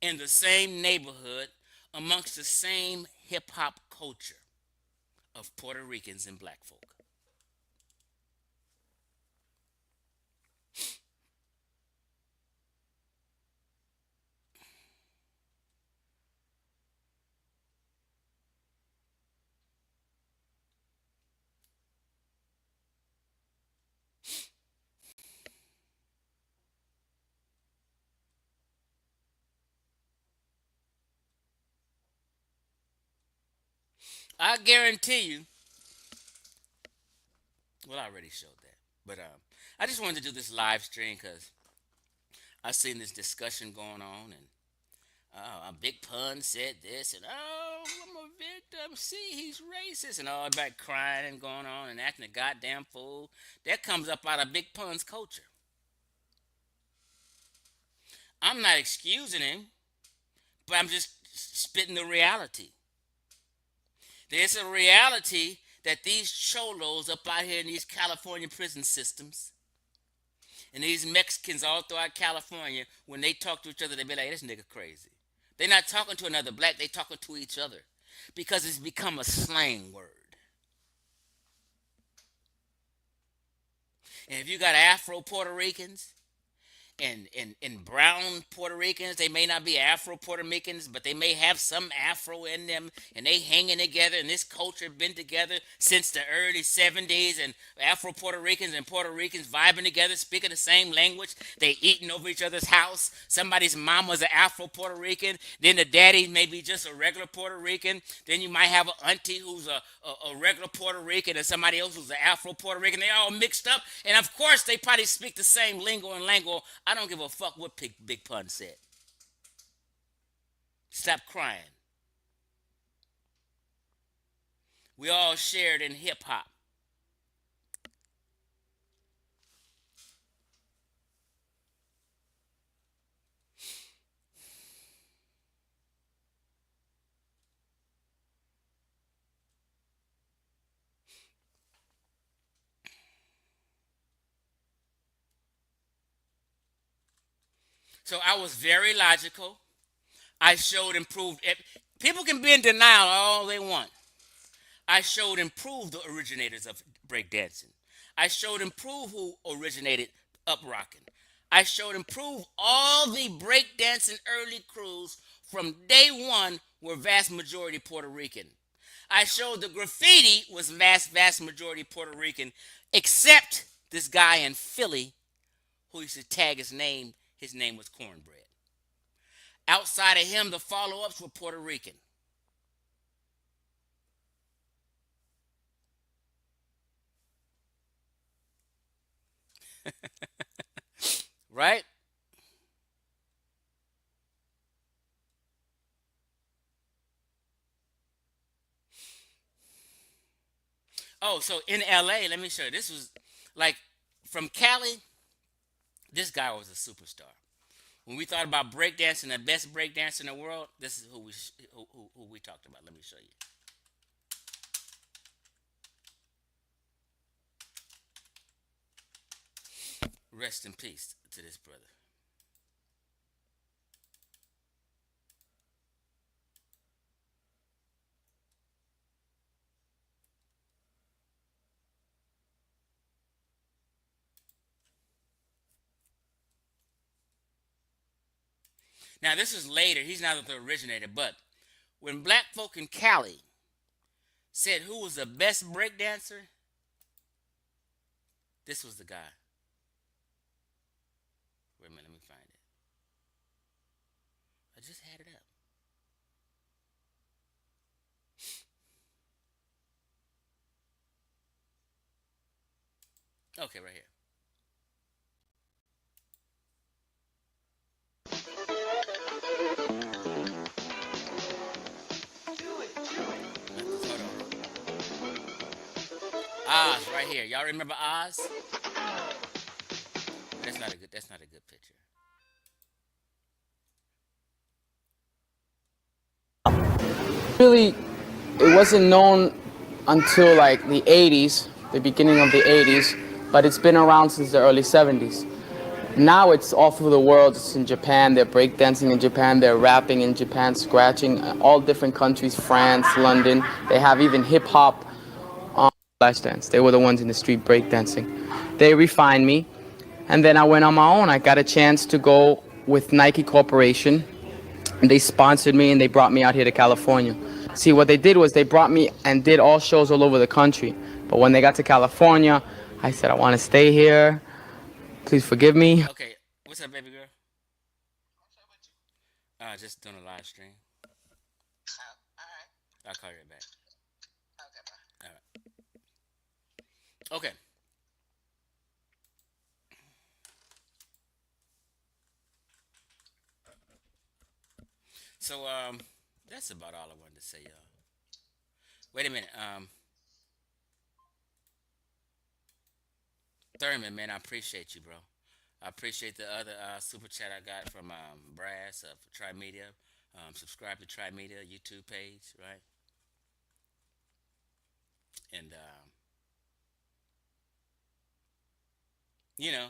in the same neighborhood, amongst the same hip hop culture of Puerto Ricans and black folk. I guarantee you, well, I already showed that, but I just wanted to do this live stream because I seen this discussion going on, and a Big Pun said this, and oh, I'm a victim. See, he's racist, and all everybody crying and going on and acting a goddamn fool. That comes up out of Big Pun's culture. I'm not excusing him, but I'm just spitting the reality. There's a reality that these cholos up out here in these California prison systems and these Mexicans all throughout California, when they talk to each other, they be like, this nigga crazy. They're not talking to another black, they talking to each other because it's become a slang word. And if you got Afro Puerto Ricans, and brown Puerto Ricans, they may not be Afro Puerto Ricans, but they may have some Afro in them, and they hanging together, and this culture been together since the early 70s, and Afro Puerto Ricans and Puerto Ricans vibing together, speaking the same language, they eating over each other's house. Somebody's mama's an Afro Puerto Rican, then the daddy may be just a regular Puerto Rican, then you might have an auntie who's a regular Puerto Rican, and somebody else who's an Afro Puerto Rican. They all mixed up, and of course they probably speak the same lingo and language. I don't give a fuck what Big Pun said. Stop crying. We all shared in hip hop. So I was very logical. I showed improved. People can be in denial all they want. I showed improved the originators of breakdancing. I showed improved who originated up rocking. I showed improved all the breakdancing early crews from day one were vast majority Puerto Rican. I showed the graffiti was vast majority Puerto Rican, except this guy in Philly who used to tag his name. His name was Cornbread. Outside of him, the follow-ups were Puerto Rican. Right? Oh, so in LA, let me show you. This was like from Cali, this guy was a superstar. When we thought about breakdancing, the best breakdancer in the world, this is who we talked about. Let me show you. Rest in peace to this brother. Now this is later. He's not the originator, but when black folk in Cali said who was the best breakdancer, this was the guy. Wait a minute, let me find it. I just had it up. Okay, right here. Hold on. Oz, right here. Y'all remember Oz? That's not a good. That's not a good picture. Really, it wasn't known until like the 80s, the beginning of the 80s, but it's been around since the early 70s. Now it's all through the world. It's in Japan, they're breakdancing in Japan, they're rapping in Japan, scratching, all different countries, France, London. They have even hip-hop flash dance. They were the ones in the street breakdancing. They refined me, and then I went on my own. I got a chance to go with Nike Corporation, and they sponsored me and they brought me out here to California. See, what they did was they brought me and did all shows all over the country. But when they got to California, I said, I want to stay here. Please forgive me. Okay, what's up, baby girl? Just doing a live stream. I'll call you right back. All right. Okay. So that's about all I wanted to say, y'all. Wait a minute. Thurman, man, I appreciate you, bro. I appreciate the other super chat I got from Brass for Tri Media. Subscribe to Tri Media YouTube page, right? And you know,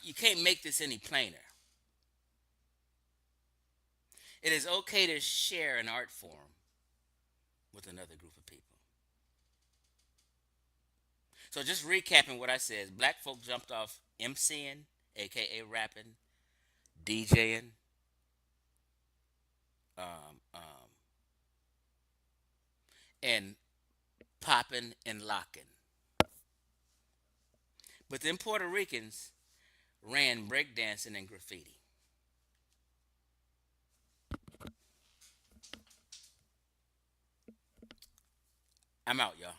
you can't make this any plainer. It is okay to share an art form with another group of people. So just recapping what I said, black folk jumped off MCing, aka rapping, DJing, and popping and locking. But then Puerto Ricans ran breakdancing and graffiti. I'm out, y'all.